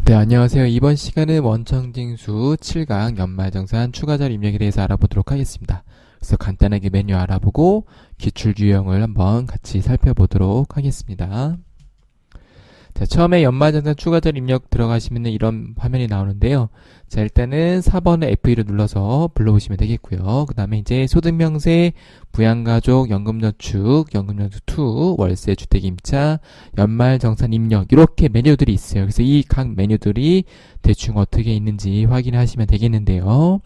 네, 안녕하세요. 이번 시간은 원청징수 7강 연말정산 추가자료 입력에 대해서 알아보도록 하겠습니다. 그래서 간단하게 메뉴 알아보고 기출 유형을 한번 같이 살펴보도록 하겠습니다. 자, 처음에 연말정산 추가자료 입력 들어가시면 이런 화면이 나오는데요. 자, 일단은 4번의 F2를 눌러서 불러보시면 되겠고요. 그 다음에 이제 소득명세, 부양가족, 연금저축, 연금저축2, 월세, 주택임차, 연말정산 입력 이렇게 메뉴들이 있어요. 그래서 이 각 메뉴들이 대충 어떻게 있는지 확인하시면 되겠는데요.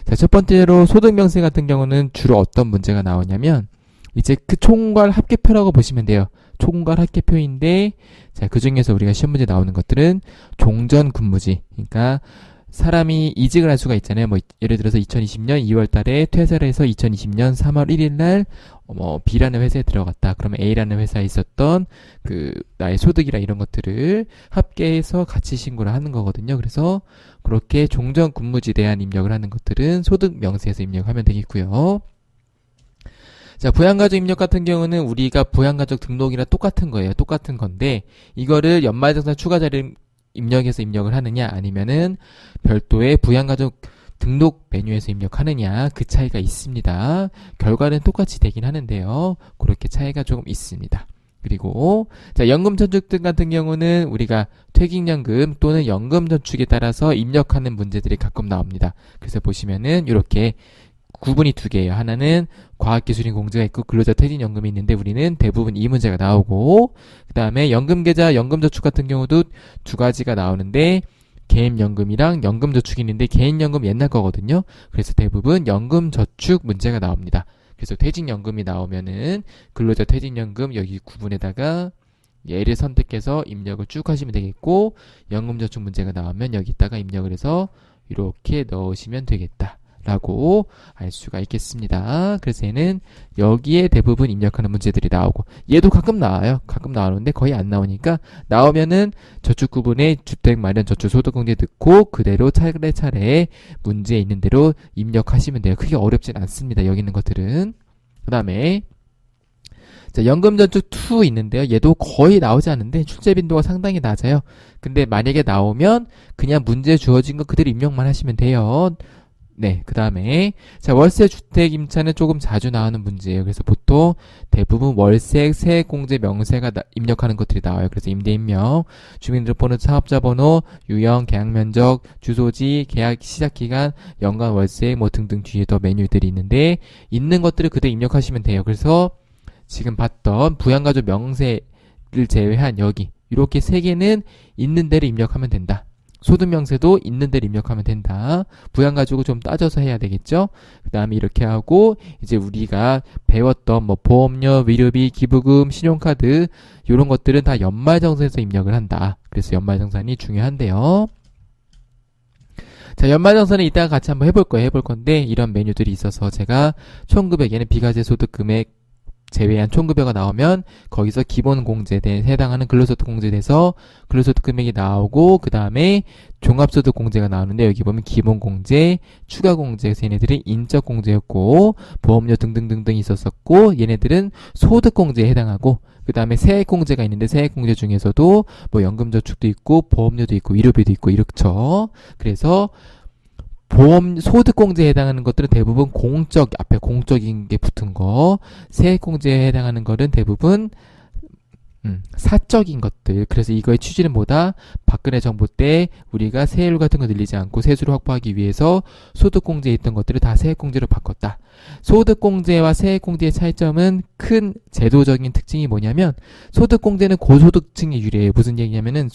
자, 첫 번째로 소득명세 같은 경우는 주로 어떤 문제가 나오냐면 이제 그 총괄 합계표라고 보시면 돼요. 총괄 합계표인데 자, 그 중에서 우리가 시험 문제 나오는 것들은 종전 근무지. 그러니까 사람이 이직을 할 수가 있잖아요. 뭐 예를 들어서 2020년 2월 달에 퇴사를 해서 2020년 3월 1일 날 B라는 회사에 들어갔다. 그러면 A라는 회사에 있었던 그 나의 소득이라 이런 것들을 합계해서 같이 신고를 하는 거거든요. 그래서 그렇게 종전 근무지에 대한 입력을 하는 것들은 소득 명세에서 입력하면 되겠고요. 자, 부양가족 입력 같은 경우는 우리가 부양가족 등록이랑 똑같은 거예요. 똑같은 건데 이거를 연말정산 추가자료 입력해서 입력을 하느냐 아니면은 별도의 부양가족 등록 메뉴에서 입력하느냐 그 차이가 있습니다. 결과는 똑같이 되긴 하는데요. 그렇게 차이가 조금 있습니다. 그리고 자, 연금저축 등 같은 경우는 우리가 퇴직연금 또는 연금저축에 따라서 입력하는 문제들이 가끔 나옵니다. 그래서 보시면은 이렇게 구분이 두 개예요. 하나는 과학기술인 공제가 있고 근로자 퇴직연금이 있는데 우리는 대부분 이 문제가 나오고 그 다음에 연금계좌, 연금저축 같은 경우도 두 가지가 나오는데 개인연금이랑 연금저축이 있는데 개인연금 옛날 거거든요. 그래서 대부분 연금저축 문제가 나옵니다. 그래서 퇴직연금이 나오면은 근로자 퇴직연금 여기 구분에다가 얘를 선택해서 입력을 쭉 하시면 되겠고 연금저축 문제가 나오면 여기다가 입력을 해서 이렇게 넣으시면 되겠다. 라고 알 수가 있겠습니다. 그래서 얘는 여기에 대부분 입력하는 문제들이 나오고 얘도 가끔 나와요. 가끔 나오는데 거의 안 나오니까 나오면은 저축 구분에 주택 마련 저축 소득공제 넣고 그대로 차례차례 문제에 있는 대로 입력하시면 돼요. 크게 어렵진 않습니다. 여기 있는 것들은. 그 다음에 자, 연금저축2 있는데요. 얘도 거의 나오지 않는데 출제 빈도가 상당히 낮아요. 근데 만약에 나오면 그냥 문제 주어진 거 그대로 입력만 하시면 돼요. 네, 그 다음에 자, 월세 주택 임차는 조금 자주 나오는 문제예요. 그래서 보통 대부분 월세 세액공제 명세가 입력하는 것들이 나와요. 그래서 임대인명, 주민등록번호, 사업자번호, 유형, 계약면적, 주소지, 계약 시작기간, 연간 월세 뭐 등등 뒤에 더 메뉴들이 있는데 있는 것들을 그대로 입력하시면 돼요. 그래서 지금 봤던 부양가족 명세를 제외한 여기 이렇게 세 개는 있는 대로 입력하면 된다. 소득명세도 있는 데를 입력하면 된다. 부양가족을 좀 따져서 해야 되겠죠. 그 다음에 이렇게 하고 이제 우리가 배웠던 뭐 보험료, 위료비, 기부금, 신용카드 이런 것들은 다 연말정산에서 입력을 한다. 그래서 연말정산이 중요한데요. 자, 연말정산은 이따가 같이 한번 해볼 건데 이런 메뉴들이 있어서 제가 총급액에는 비과세 소득 금액 제외한 총급여가 나오면 거기서 기본공제에 해당하는 근로소득공제에 대해서 근로소득금액이 나오고 그 다음에 종합소득공제가 나오는데 여기 보면 기본공제, 추가공제에서 얘네들이 인적공제였고 보험료 등등등등 있었었고 얘네들은 소득공제에 해당하고 그 다음에 세액공제가 있는데 세액공제 중에서도 뭐 연금저축도 있고 보험료도 있고 위로비도 있고 이렇죠. 그래서 보험 소득공제에 해당하는 것들은 대부분 공적 앞에 공적인 게 붙은 거 세액공제에 해당하는 것은 대부분 사적인 것들. 그래서 이거의 취지는 뭐다? 박근혜 정부 때 우리가 세율 같은 거 늘리지 않고 세수를 확보하기 위해서 소득공제에 있던 것들을 다 세액공제로 바꿨다. 소득공제와 세액공제의 차이점은 큰 제도적인 특징이 뭐냐면 소득공제는 고소득층에 유리해요. 무슨 얘기냐면은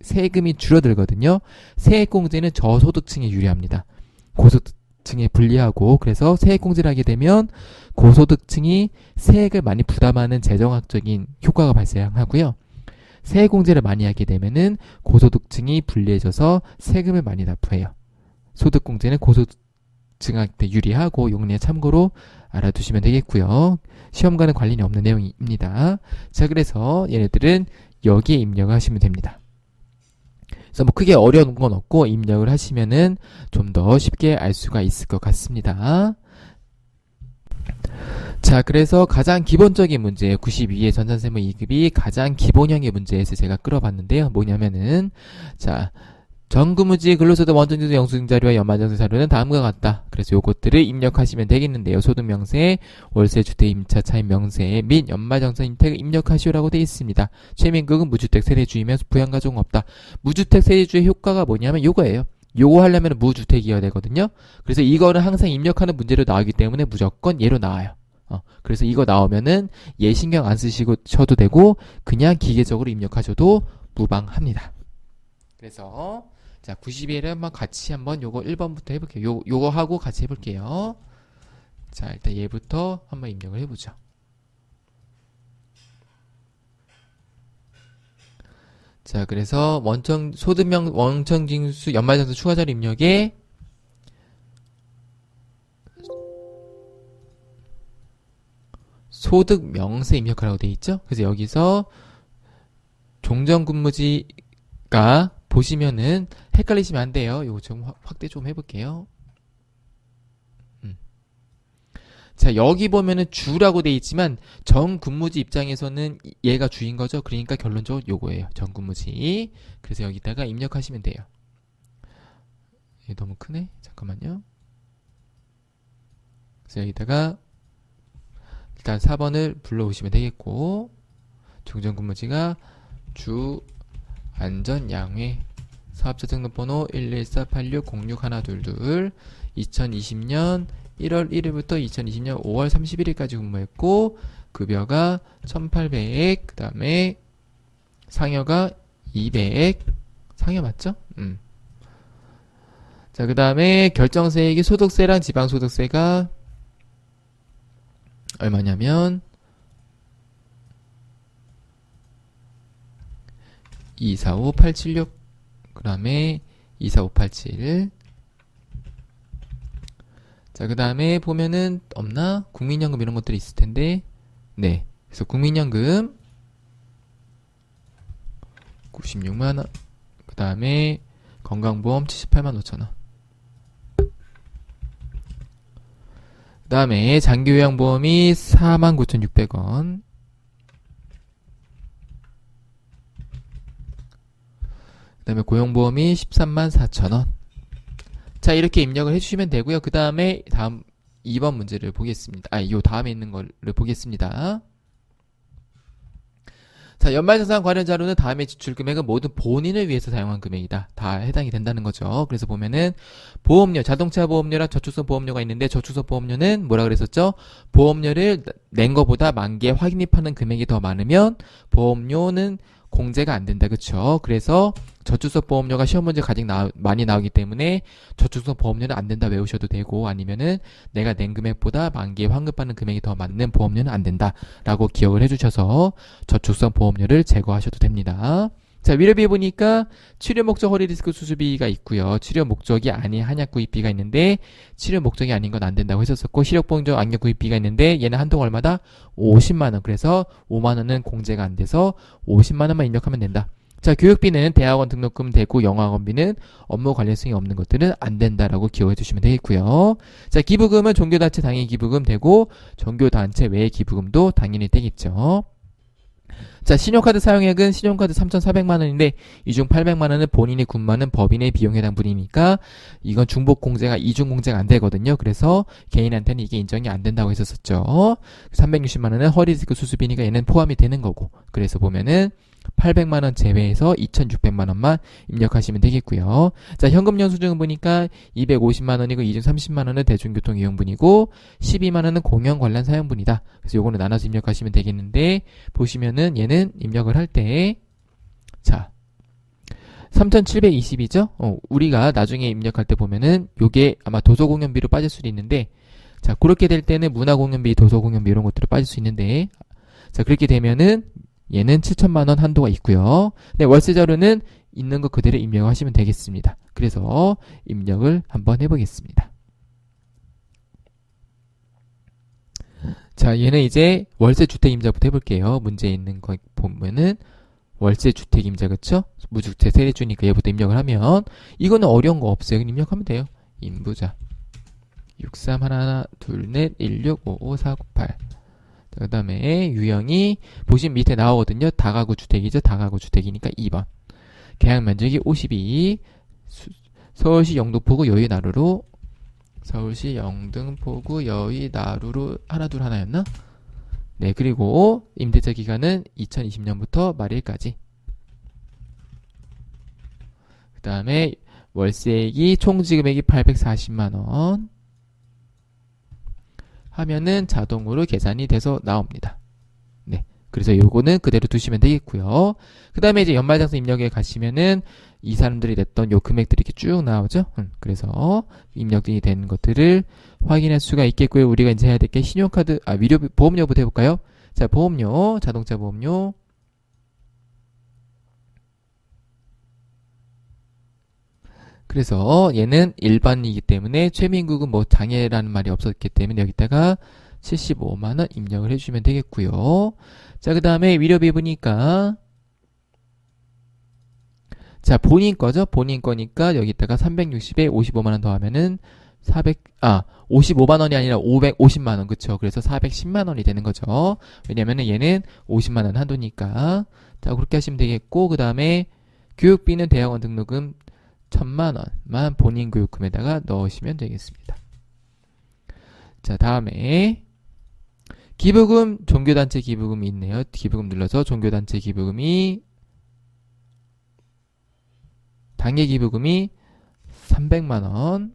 세금이 줄어들거든요. 세액공제는 저소득층에 유리합니다. 고소득층에 불리하고 그래서 세액공제를 하게 되면 고소득층이 세액을 많이 부담하는 재정학적인 효과가 발생하고요. 세액공제를 많이 하게 되면은 고소득층이 불리해져서 세금을 많이 납부해요. 소득공제는 고소득층한테 유리하고 용례 참고로 알아두시면 되겠고요. 시험과는 관련이 없는 내용입니다. 자, 그래서 얘네들은 여기에 입력을 하시면 됩니다. 그래서 뭐 크게 어려운 건 없고 입력을 하시면은 좀 더 쉽게 알 수가 있을 것 같습니다. 자, 그래서 가장 기본적인 문제 92의 전산세무 2급이 가장 기본형의 문제에서 제가 끌어봤는데요. 뭐냐면은 자, 전근무지 근로소득 원천징수 영수증 자료와 연말정산 자료는 다음과 같다. 그래서 요것들을 입력하시면 되겠는데요. 소득명세, 월세주택 임차 차입 명세 및 연말정산 임택을 입력하시오라고 되어 있습니다. 최민국은 무주택 세대주의면 부양가족은 없다. 무주택 세대주의 효과가 뭐냐면 요거예요. 요거 하려면 무주택이어야 되거든요. 그래서 이거는 항상 입력하는 문제로 나오기 때문에 무조건 얘로 나와요. 그래서 이거 나오면은 얘 신경 안 쓰시고 쳐도 되고 그냥 기계적으로 입력하셔도 무방합니다. 그래서 자 92를 한번 같이 한번 요거 1번부터 해볼게요. 요거 하고 같이 해볼게요. 자 일단 얘부터 한번 입력을 해보죠. 자 그래서 소득명 원천징수 연말정산 추가자료 입력에 소득 명세 입력하라고 되어 있죠. 그래서 여기서 종전근무지가 보시면은 헷갈리시면 안 돼요. 이거 좀 확대 좀 해볼게요. 자 여기 보면은 주라고 되어 있지만 전근무지 입장에서는 얘가 주인 거죠. 그러니까 결론적으로 요거예요. 전근무지. 그래서 여기다가 입력하시면 돼요. 얘 너무 크네. 잠깐만요. 그래서 여기다가 일단 4번을 불러오시면 되겠고 종전근무지가 주 안전양회 사업자 등록번호 11486061222 2020년 1월 1일부터 2020년 5월 31일까지 근무했고 급여가 1800, 그 다음에 상여가 200, 상여 맞죠? 자, 그 다음에 결정세액이 소득세랑 지방소득세가 얼마냐면 245876, 그 다음에 24587. 자, 그 다음에 보면은 없나? 국민연금 이런 것들이 있을 텐데, 네. 그래서 국민연금 96만원, 그 다음에 건강보험 78만 5천원. 그 다음에 장기요양보험이 49,600원. 그 다음에 고용보험이 13만 4천원. 자, 이렇게 입력을 해주시면 되고요. 그 다음에 다음 2번 문제를 보겠습니다. 요 다음에 있는 거를 보겠습니다. 자, 연말정산 관련 자료는 다음에 지출금액은 모든 본인을 위해서 사용한 금액이다. 다 해당이 된다는 거죠. 그래서 보면은 보험료, 자동차 보험료랑 저축성 보험료가 있는데 저축성 보험료는 뭐라 그랬었죠? 보험료를 낸 거보다 만기에 확인입하는 금액이 더 많으면 보험료는 공제가 안 된다. 그쵸? 그래서 저축성 보험료가 시험 문제 가장 많이 나오기 때문에 저축성 보험료는 안 된다 외우셔도 되고 아니면은 내가 낸 금액보다 만기에 환급받는 금액이 더 많는 보험료는 안 된다 라고 기억을 해주셔서 저축성 보험료를 제거하셔도 됩니다. 자, 위로비에 보니까 치료 목적 허리디스크 수술비가 있고요. 치료 목적이 아닌 한약 구입비가 있는데 치료 목적이 아닌 건 안 된다고 했었었고 시력보정적 악력 구입비가 있는데 얘는 한동 얼마다? 50만원. 그래서 5만원은 공제가 안 돼서 50만원만 입력하면 된다. 자, 교육비는 대학원 등록금 되고 영어학원비는 업무 관련성이 없는 것들은 안 된다라고 기억해 주시면 되겠고요. 자, 기부금은 종교단체 당연히 기부금 되고 종교단체 외의 기부금도 당연히 되겠죠. 자, 신용카드 사용액은 신용카드 3,400만원인데 이 중 800만원은 본인이 군마는 법인의 비용 해당 분이니까 이건 중복 공제가 이중 공제가 안 되거든요. 그래서 개인한테는 이게 인정이 안 된다고 했었죠. 360만원은 허리디스크 수술비니까 얘는 포함이 되는 거고 그래서 보면은 800만원 제외해서 2,600만원만 입력하시면 되겠고요. 자, 현금 영수증은 보니까 250만원이고 이 중 30만원은 대중교통 이용분이고 12만원은 공연 관람 사용분이다. 그래서 요거는 나눠서 입력하시면 되겠는데 보시면은 얘는 입력을 할 때 자 3,720이죠? 우리가 나중에 입력할 때 보면은 요게 아마 도서공연비로 빠질 수도 있는데 자, 그렇게 될 때는 문화공연비, 도서공연비 이런 것들로 빠질 수 있는데 자, 그렇게 되면은 얘는 7천만원 한도가 있고요. 네, 월세 자료는 있는 거 그대로 입력하시면 되겠습니다. 그래서 입력을 한번 해보겠습니다. 자, 얘는 이제 월세 주택 임자부터 해볼게요. 문제에 있는 거 보면은 월세 주택 임자 그쵸? 무주택 세대주니까 얘부터 입력을 하면 이거는 어려운 거 없어요. 그냥 입력하면 돼요. 임부자 63 하나 둘 넷 16 55 49 8. 그 다음에 유형이 보시면 밑에 나오거든요. 다가구 주택이죠. 다가구 주택이니까 2번. 계약 면적이 52. 서울시 영등포구 여의나루로 서울시 영등포구 여의나루로 하나 둘 하나였나? 네, 그리고 임대차 기간은 2020년부터 말일까지. 그 다음에 월세액이 총지금액이 840만원 하면은 자동으로 계산이 돼서 나옵니다. 네. 그래서 요거는 그대로 두시면 되겠고요. 그 다음에 이제 연말정산 입력에 가시면은 이 사람들이 냈던 요 금액들이 이렇게 쭉 나오죠. 그래서 입력이 된 것들을 확인할 수가 있겠고요. 우리가 이제 해야 될 게 신용카드, 보험료부터 해볼까요? 자, 보험료, 자동차 보험료. 그래서 얘는 일반이기 때문에 최민국은 뭐 장애라는 말이 없었기 때문에 여기다가 75만원 입력을 해주시면 되겠고요. 자, 그 다음에 위료비 보니까 자, 본인 거죠? 본인 거니까 여기다가 360에 55만원 더하면은 55만원이 아니라 550만원, 그쵸? 그래서 410만원이 되는 거죠. 왜냐면은 얘는 50만원 한도니까. 자, 그렇게 하시면 되겠고, 그 다음에 교육비는 대학원 등록금 1000만원만 본인 교육금에다가 넣으시면 되겠습니다. 자, 다음에 기부금, 종교단체 기부금이 있네요. 기부금 눌러서 종교단체 기부금이 당예 기부금이 300만원,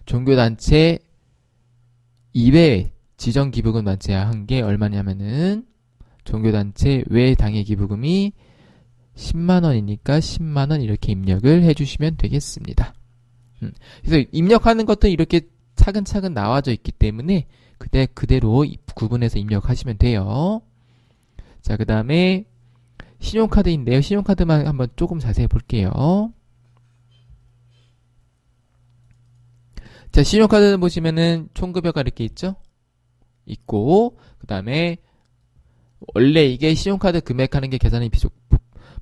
종교단체 이외 지정 기부금 단체야 한 게 얼마냐면은 종교단체 외 당예 기부금이 10만원이니까 10만원 이렇게 입력을 해주시면 되겠습니다. 그래서 입력하는 것도 이렇게 차근차근 나와져 있기 때문에 그대로 구분해서 입력하시면 돼요. 자, 그 다음에 신용카드인데요. 신용카드만 한번 조금 자세히 볼게요. 자, 신용카드 보시면은 총급여가 이렇게 있죠? 있고, 그 다음에 원래 이게 신용카드 금액하는 게 계산이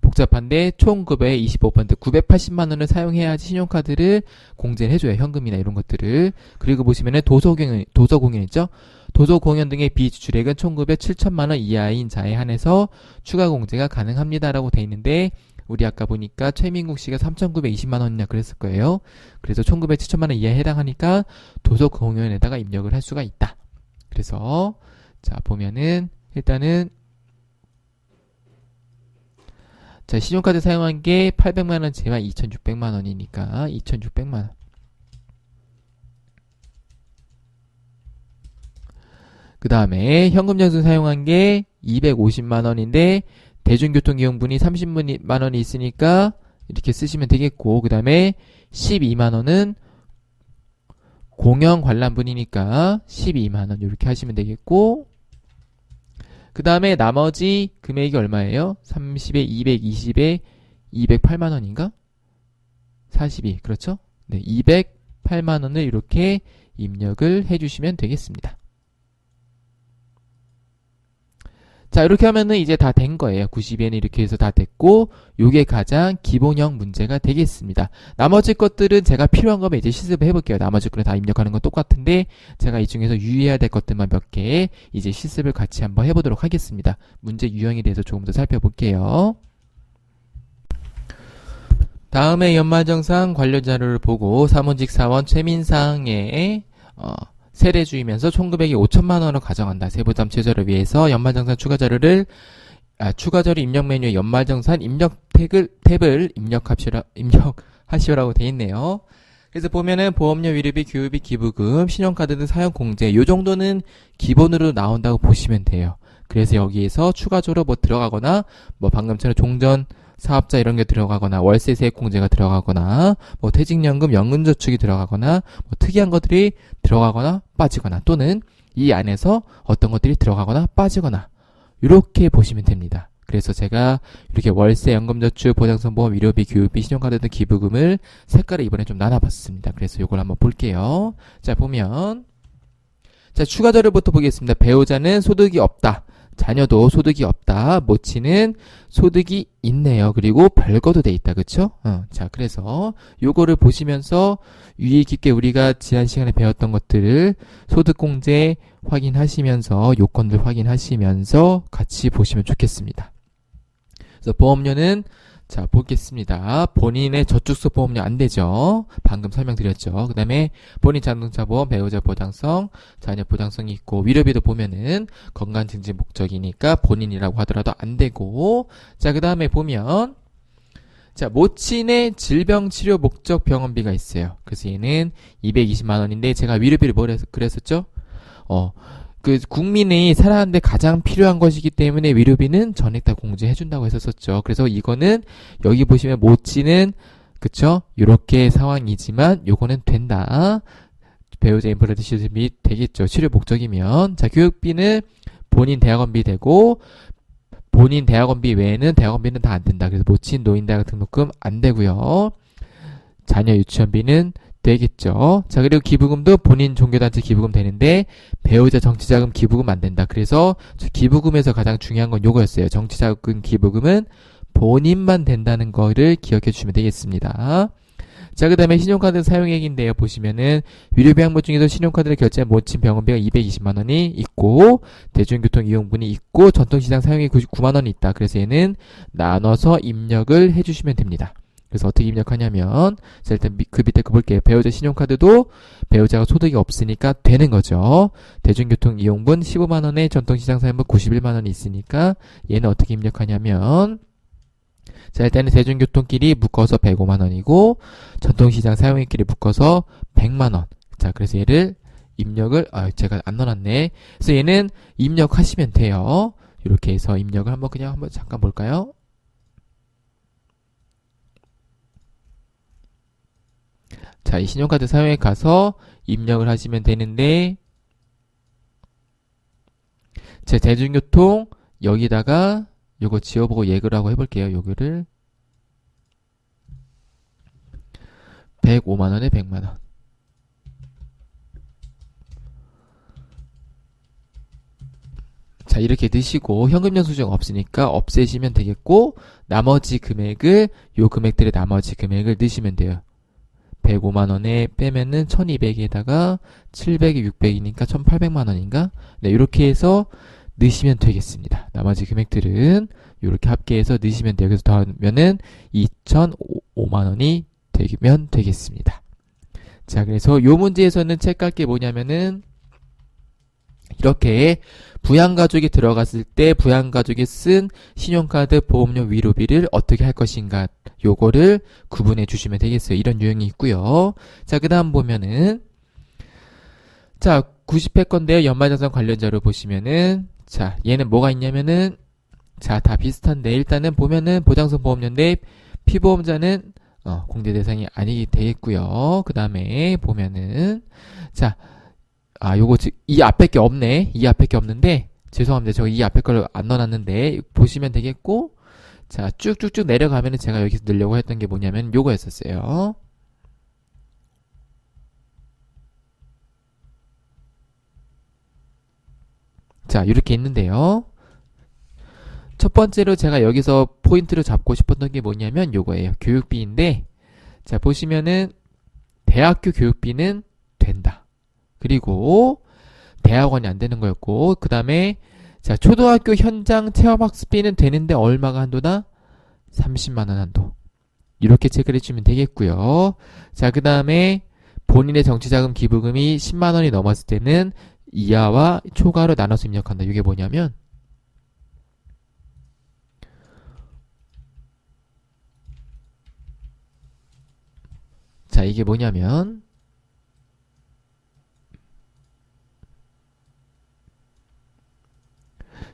복잡한데 총급여의 25% 980만원을 사용해야지 신용카드를 공제를 해줘요. 현금이나 이런 것들을. 그리고 보시면은 도서공연 있죠? 도서공연 등의 비지출액은 총급여 7천만원 이하인 자에 한해서 추가 공제가 가능합니다라고 돼 있는데 우리 아까 보니까 최민국 씨가 3,920만원이나 그랬을 거예요. 그래서 총급여 7천만원 이하에 해당하니까 도서공연에다가 입력을 할 수가 있다. 그래서 자, 보면은 일단은 자, 신용카드 사용한 게 800만원 제만 2,600만원이니까 2,600만원. 그 다음에 현금영수 사용한 게 250만원인데 대중교통이용분이 30만원이 있으니까 이렇게 쓰시면 되겠고, 그 다음에 12만원은 공연관람분이니까 12만원 이렇게 하시면 되겠고, 그 다음에 나머지 금액이 얼마예요? 30에 220에 208만원인가? 42, 그렇죠? 네, 208만원을 이렇게 입력을 해주시면 되겠습니다. 자, 이렇게 하면은 이제 다 된 거예요. 90에는 이렇게 해서 다 됐고, 요게 가장 기본형 문제가 되겠습니다. 나머지 것들은 제가 필요한 거면 이제 실습을 해볼게요. 나머지 것들은 다 입력하는 건 똑같은데, 제가 이 중에서 유의해야 될 것들만 몇 개, 이제 실습을 같이 한번 해보도록 하겠습니다. 문제 유형에 대해서 조금 더 살펴볼게요. 다음에 연말정산 관련 자료를 보고, 사무직 사원 최민상의, 세례주이면서 총금액이 5천만원을 가져간다. 세부담 최저를 위해서 연말정산 추가자료를 추가자료 입력 메뉴에 연말정산 입력 탭을 입력하시오라고 돼 있네요. 그래서 보면은 보험료, 위료비, 교육비, 기부금, 신용카드 등 사용 공제 요 정도는 기본으로 나온다고 보시면 돼요. 그래서 여기에서 추가적으로 뭐 들어가거나 뭐 방금처럼 종전 사업자 이런 게 들어가거나 월세 세액 공제가 들어가거나 뭐 퇴직연금, 연금저축이 들어가거나 뭐 특이한 것들이 들어가거나 빠지거나 또는 이 안에서 어떤 것들이 들어가거나 빠지거나 이렇게 보시면 됩니다. 그래서 제가 이렇게 월세, 연금저축, 보장성보험, 위료비, 교육비, 신용카드 등 기부금을 색깔을 이번에 좀 나눠봤습니다. 그래서 이걸 한번 볼게요. 자, 보면 자, 추가자료부터 보겠습니다. 배우자는 소득이 없다. 자녀도 소득이 없다. 모친은 소득이 있네요. 그리고 별거도 돼 있다. 그쵸? 자, 그래서 요거를 보시면서 유의 깊게 우리가 지난 시간에 배웠던 것들을 소득공제 확인하시면서 요건들 확인하시면서 같이 보시면 좋겠습니다. 그래서 보험료는 자, 보겠습니다. 본인의 저축소 보험료 안 되죠. 방금 설명드렸죠. 그 다음에 본인 자동차 보험, 배우자 보장성, 자녀 보장성이 있고, 위료비도 보면은 건강 증진 목적이니까 본인이라고 하더라도 안 되고, 자, 그 다음에 보면, 자, 모친의 질병 치료 목적 병원비가 있어요. 그래서 얘는 220만원인데, 제가 위료비를 그랬었죠? 국민이 살아가는데 가장 필요한 것이기 때문에 위료비는 전액 다 공제해준다고 했었었죠. 그래서 이거는 여기 보시면 모치는 그쵸? 요렇게 상황이지만 요거는 된다. 배우자 인플레이션 시스템이 되겠죠. 치료 목적이면. 자, 교육비는 본인 대학원비 되고 본인 대학원비 외에는 대학원비는 다 안 된다. 그래서 모친 노인대학 등록금 안 되고요. 자녀 유치원비는 되겠죠. 자, 그리고 기부금도 본인 종교단체 기부금 되는데 배우자 정치자금 기부금 안 된다. 그래서 기부금에서 가장 중요한 건 요거였어요. 정치자금 기부금은 본인만 된다는 거를 기억해 주시면 되겠습니다. 자, 그 다음에 신용카드 사용액인데요. 보시면은 위료비 항목 중에서 신용카드를 결제한 모친 병원비가 220만원이 있고 대중교통 이용분이 있고 전통시장 사용액이 99만원이 있다. 그래서 얘는 나눠서 입력을 해주시면 됩니다. 그래서 어떻게 입력하냐면, 자, 일단 그 밑에 거 볼게요. 배우자 신용카드도 배우자가 소득이 없으니까 되는 거죠. 대중교통 이용분 15만원에 전통시장 사용분 91만원이 있으니까 얘는 어떻게 입력하냐면, 자, 일단은 대중교통끼리 묶어서 105만원이고 전통시장 사용액끼리 묶어서 100만원. 자, 그래서 얘를 입력을 제가 안 넣어놨네. 그래서 얘는 입력하시면 돼요. 이렇게 해서 입력을 한번 잠깐 볼까요? 자, 이 신용카드 사용에 가서 입력을 하시면 되는데, 제 대중교통 여기다가 요거 지워보고 예그라고 해볼게요. 요거를 105만원에 100만원. 자, 이렇게 넣으시고 현금 영수증 없으니까 없애시면 되겠고 나머지 금액을 요 금액들의 나머지 금액을 넣으시면 돼요. 105만원에 빼면은 1200에다가 700이 600이니까 1800만원인가? 네, 이렇게 해서 넣으시면 되겠습니다. 나머지 금액들은 이렇게 합계해서 넣으시면 돼요. 그래서 더하면은 2005만원이 되면 되겠습니다. 자, 그래서 요 문제에서는 체크할 게 뭐냐면은 이렇게 부양가족이 들어갔을 때 부양가족이 쓴 신용카드 보험료 위로비를 어떻게 할 것인가 요거를 구분해 주시면 되겠어요. 이런 유형이 있고요. 자, 그 다음 보면은 자 90회 건데요. 연말정산 관련 자료 보시면은 자 얘는 뭐가 있냐면은 자 다 비슷한데 일단은 보면은 보장성 보험료인데 피보험자는 공제 대상이 아니게 되겠고요. 그 다음에 보면은 자 요거 이 앞에 게 없네. 이 앞에 게 없는데 죄송합니다. 저 이 앞에 걸 안 넣어놨는데 보시면 되겠고 자 쭉쭉쭉 내려가면은 제가 여기서 넣으려고 했던 게 뭐냐면 요거였었어요. 자 이렇게 있는데요. 첫 번째로 제가 여기서 포인트를 잡고 싶었던 게 뭐냐면 요거예요. 교육비인데 자 보시면은 대학교 교육비는 된다. 그리고 대학원이 안 되는 거였고 그 다음에 자 초등학교 현장 체험학습비는 되는데 얼마가 한도다? 30만원 한도. 이렇게 체크를 해주면 되겠고요. 자 그 다음에 본인의 정치자금 기부금이 10만원이 넘었을 때는 이하와 초과로 나눠서 입력한다. 이게 뭐냐면 자 이게 뭐냐면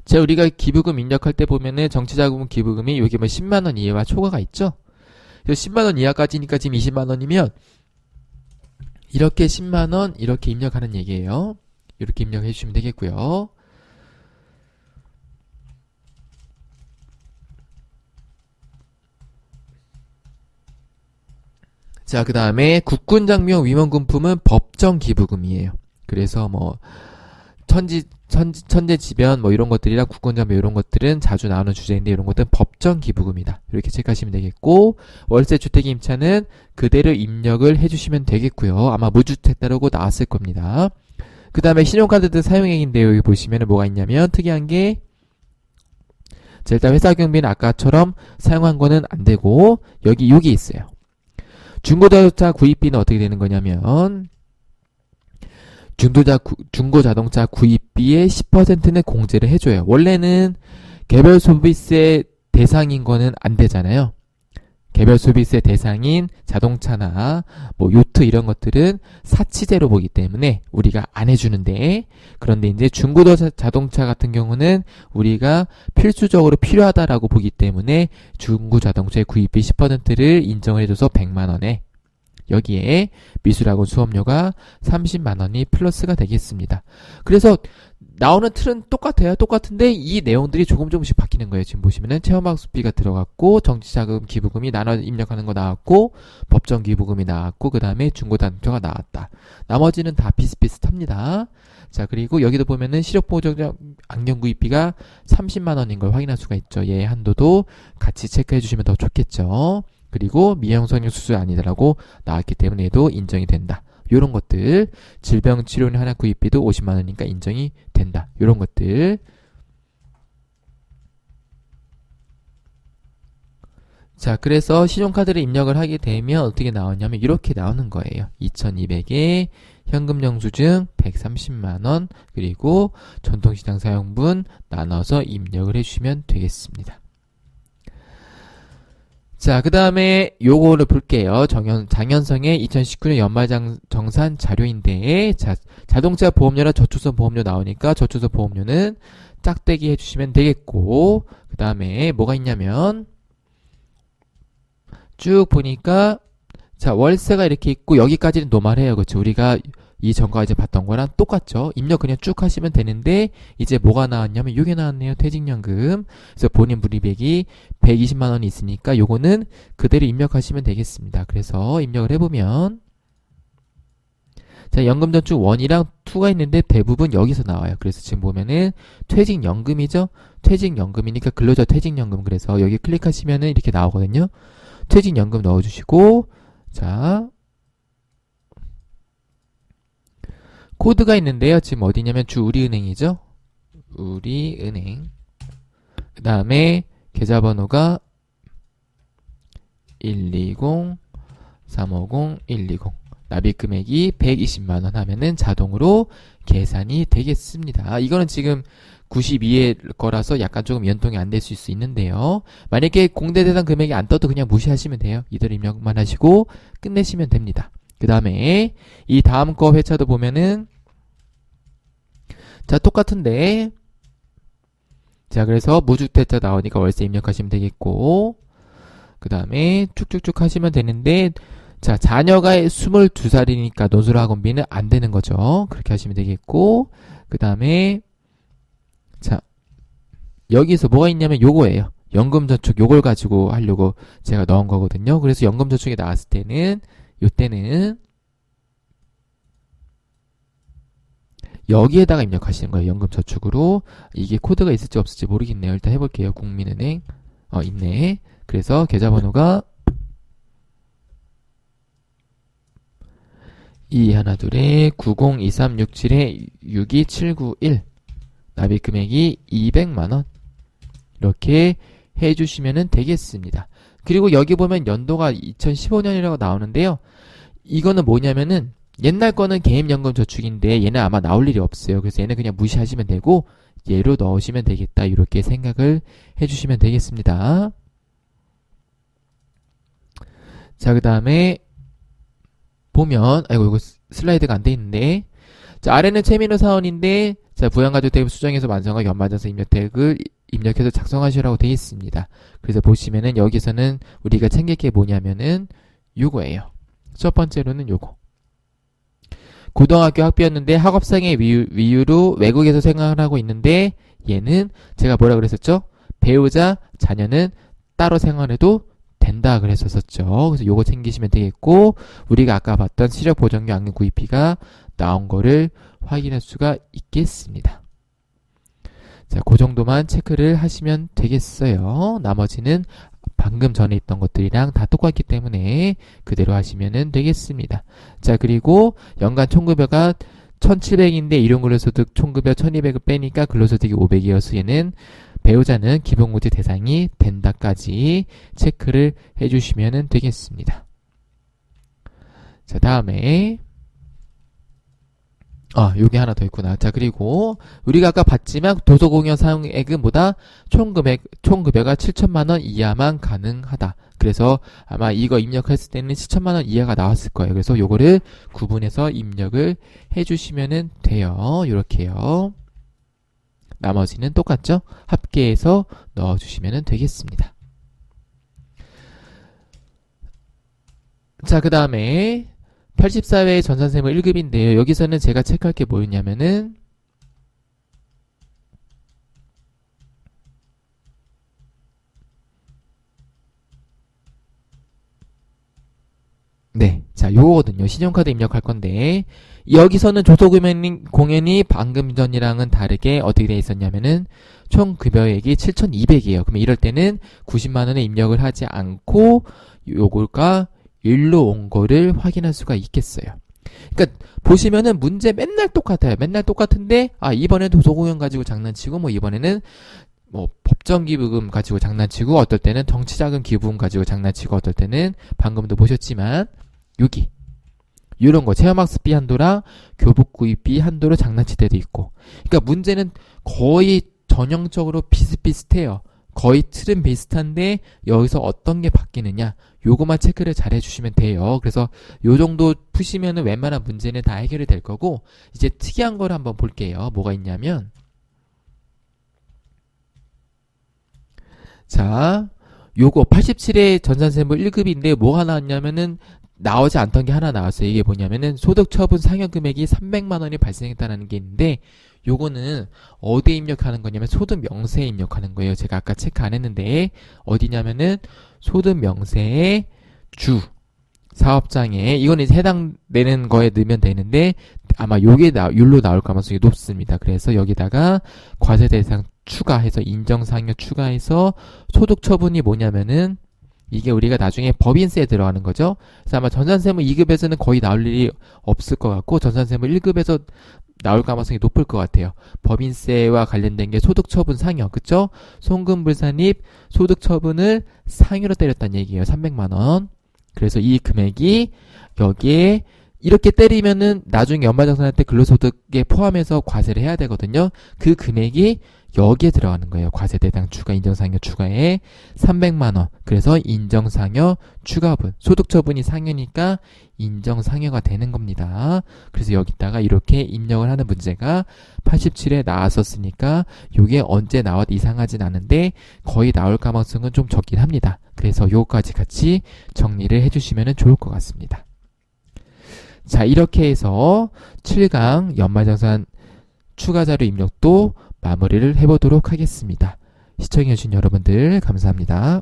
자 우리가 기부금 입력할 때 보면은 정치자금 기부금이 여기 뭐 10만원 이하와 초과가 있죠. 그래서 10만원 이하까지니까 지금 20만원이면 이렇게 10만원 이렇게 입력하는 얘기예요. 이렇게 입력해 주시면 되겠고요. 자, 그 다음에 국군장비용 위문금품은 법정 기부금이에요. 그래서 뭐 천재지변 뭐 이런 것들이랑 국권자료 이런 것들은 자주 나오는 주제인데 이런 것들은 법정 기부금이다. 이렇게 체크하시면 되겠고 월세 주택 임차는 그대로 입력을 해주시면 되겠고요. 아마 무주택자라고 나왔을 겁니다. 그 다음에 신용카드 사용액인데요. 여기 보시면 뭐가 있냐면 특이한 게 자, 일단 회사 경비는 아까처럼 사용한 거는 안 되고 여기 6이 있어요. 중고자동차 구입비는 어떻게 되는 거냐면 중고자동차 구입비의 10%는 공제를 해줘요. 원래는 개별 소비세 대상인 거는 안 되잖아요. 개별 소비세 대상인 자동차나 뭐 요트 이런 것들은 사치제로 보기 때문에 우리가 안 해주는데 그런데 이제 중고자동차 같은 경우는 우리가 필수적으로 필요하다라고 보기 때문에 중고자동차의 구입비 10%를 인정을 해줘서 100만 원에 여기에 미술학원 수업료가 30만 원이 플러스가 되겠습니다. 그래서 나오는 틀은 똑같아요. 똑같은데 이 내용들이 조금씩 바뀌는 거예요. 지금 보시면은 체험학습비가 들어갔고 정치자금 기부금이 나눠 입력하는 거 나왔고 법정 기부금이 나왔고 그 다음에 중고자동차가 나왔다. 나머지는 다 비슷비슷합니다. 자 그리고 여기도 보면은 시력보호적 안경 구입비가 30만 원인 걸 확인할 수가 있죠. 얘 한도도 같이 체크해 주시면 더 좋겠죠. 그리고 미형성형 수술 아니다라고 나왔기 때문에 얘도 인정이 된다. 요런 것들 질병치료는 하나 구입비도 50만 원이니까 인정이 된다. 요런 것들 자 그래서 신용카드를 입력을 하게 되면 어떻게 나오냐면 이렇게 나오는 거예요. 2200에 현금 영수증 130만 원 그리고 전통시장 사용분 나눠서 입력을 해주시면 되겠습니다. 자, 그 다음에 요거를 볼게요. 장현성의 2019년 연말정산 자료인데, 자동차 보험료랑 저축성 보험료 나오니까 저축성 보험료는 짝대기 해주시면 되겠고, 그 다음에 뭐가 있냐면, 쭉 보니까, 자, 월세가 이렇게 있고, 여기까지는 노말해요. 그렇죠? 우리가 이 전과 이제 봤던 거랑 똑같죠. 입력 그냥 쭉 하시면 되는데 이제 뭐가 나왔냐면 이게 나왔네요. 퇴직연금. 그래서 본인 불이익이 120만 원이 있으니까 요거는 그대로 입력하시면 되겠습니다. 그래서 입력을 해보면 자 연금저축 1이랑 2가 있는데 대부분 여기서 나와요. 그래서 지금 보면은 퇴직연금이죠. 퇴직연금이니까 근로자 퇴직연금. 그래서 여기 클릭하시면은 이렇게 나오거든요. 퇴직연금 넣어주시고 자 코드가 있는데요. 지금 어디냐면 우리은행이죠. 우리은행. 그 다음에 계좌번호가 120-350-120. 납입금액이 120만원 하면은 자동으로 계산이 되겠습니다. 이거는 지금 92의 거라서 약간 조금 연동이 안 될 수 있는데요. 만약에 공대대상 금액이 안 떠도 그냥 무시하시면 돼요. 이대로 입력만 하시고 끝내시면 됩니다. 그 다음에 이 다음 거 회차도 보면은 자 똑같은데 자 그래서 무주택자 나오니까 월세 입력하시면 되겠고 그 다음에 쭉쭉쭉 하시면 되는데 자 자녀가 22살이니까 논술학원비는 안 되는 거죠. 그렇게 하시면 되겠고 그 다음에 자 여기서 뭐가 있냐면 요거예요. 연금저축 요걸 가지고 하려고 제가 넣은 거거든요. 그래서 연금저축이 나왔을 때는 요때는 여기에다가 입력하시는 거예요. 연금저축으로. 이게 코드가 있을지 없을지 모르겠네요. 일단 해볼게요. 국민은행 있네. 그래서 계좌번호가 212-902367-62791 납입금액이 200만원 이렇게 해주시면 되겠습니다. 그리고 여기 보면 연도가 2015년이라고 나오는데요. 이거는 뭐냐면은 옛날 거는 개인연금저축인데 얘는 아마 나올 일이 없어요. 그래서 얘는 그냥 무시하시면 되고 얘로 넣으시면 되겠다. 이렇게 생각을 해주시면 되겠습니다. 자, 그 다음에 보면 아이고 이거 슬라이드가 안 돼 있는데 자 아래는 최민호 사원인데 자 부양가족 대입 수정해서 완성한 연말정산 입력택을 입력해서 작성하시라고 되어 있습니다. 그래서 보시면은 여기서는 우리가 챙길 게 뭐냐면은 요거예요. 첫 번째로는 요거. 고등학교 학비였는데 학업상의 위유로 외국에서 생활하고 있는데 얘는 제가 뭐라 그랬었죠? 배우자, 자녀는 따로 생활해도 된다 그랬었죠. 그래서 요거 챙기시면 되겠고, 우리가 아까 봤던 시력 보정기 안경 구입비가 나온 거를 확인할 수가 있겠습니다. 자, 그 정도만 체크를 하시면 되겠어요. 나머지는 방금 전에 있던 것들이랑 다 똑같기 때문에 그대로 하시면 되겠습니다. 자, 그리고 연간 총급여가 1,700인데 일용근로소득 총급여 1,200을 빼니까 근로소득이 500이어서 얘는 배우자는 기본고지 대상이 된다까지 체크를 해주시면 되겠습니다. 자, 다음에 요게 하나 더 있구나. 자, 그리고 우리가 아까 봤지만 도서공연 사용액은 뭐다? 총급여가 7천만원 이하만 가능하다. 그래서 아마 이거 입력했을 때는 7천만원 이하가 나왔을 거예요. 그래서 요거를 구분해서 입력을 해주시면 돼요. 요렇게요. 나머지는 똑같죠? 합계해서 넣어주시면 되겠습니다. 자, 그 다음에 84회 전산세무 1급인데요. 여기서는 제가 체크할 게 뭐였냐면은 네, 자, 요거거든요. 신용카드 입력할 건데 여기서는 조소공연이 방금 전이랑은 다르게 어떻게 되어 있었냐면은 총 급여액이 7,200이에요. 그러면 이럴 때는 90만원에 입력을 하지 않고 요걸까 일로 온 거를 확인할 수가 있겠어요. 그러니까 보시면은 문제 맨날 똑같아요. 맨날 똑같은데 이번엔 도서공연 가지고 장난치고 뭐 이번에는 뭐 법정기부금 가지고 장난치고 어떨 때는 정치자금 기부금 가지고 장난치고 어떨 때는 방금도 보셨지만 여기 이런 거 체험학습비 한도랑 교복구입비 한도로 장난칠 때도 있고, 그러니까 문제는 거의 전형적으로 비슷비슷해요. 거의 틀은 비슷한데 여기서 어떤 게 바뀌느냐 요거만 체크를 잘 해주시면 돼요. 그래서 요 정도 푸시면은 웬만한 문제는 다 해결이 될 거고, 이제 특이한 걸 한번 볼게요. 뭐가 있냐면 자, 요거 87회 전산세무 1급인데 뭐가 나왔냐면은 나오지 않던 게 하나 나왔어요. 이게 뭐냐면은 소득처분 상여금액이 300만원이 발생했다는 게 있는데 요거는 어디에 입력하는 거냐면 소득명세에 입력하는 거예요. 제가 아까 체크 안 했는데 어디냐면은 소득명세의 주 사업장에 이거는 이제 해당되는 거에 넣으면 되는데 아마 요게 율로 나올 가능성이 높습니다. 그래서 여기다가 과세 대상 추가해서 인정상여 추가해서 소득처분이 뭐냐면은 이게 우리가 나중에 법인세에 들어가는 거죠. 그래서 아마 전산세무 2급에서는 거의 나올 일이 없을 것 같고 전산세무 1급에서 나올 가능성이 높을 것 같아요. 법인세와 관련된 게 소득처분 상여, 그쵸? 송금불산입 소득처분을 상여로 때렸다는 얘기예요. 300만원. 그래서 이 금액이 여기에 이렇게 때리면은 나중에 연말정산할 때 근로소득에 포함해서 과세를 해야 되거든요. 그 금액이 여기에 들어가는 거예요. 과세 대상 추가, 인정상여 추가에 300만원. 그래서 인정상여 추가분. 소득처분이 상여니까 인정상여가 되는 겁니다. 그래서 여기다가 이렇게 입력을 하는 문제가 87에 나왔었으니까 이게 언제 나와도 이상하진 않은데 거의 나올 가능성은 좀 적긴 합니다. 그래서 요거까지 같이 정리를 해주시면 좋을 것 같습니다. 자, 이렇게 해서 7강 연말정산 추가자료 입력도 마무리를 해보도록 하겠습니다. 시청해주신 여러분들 감사합니다.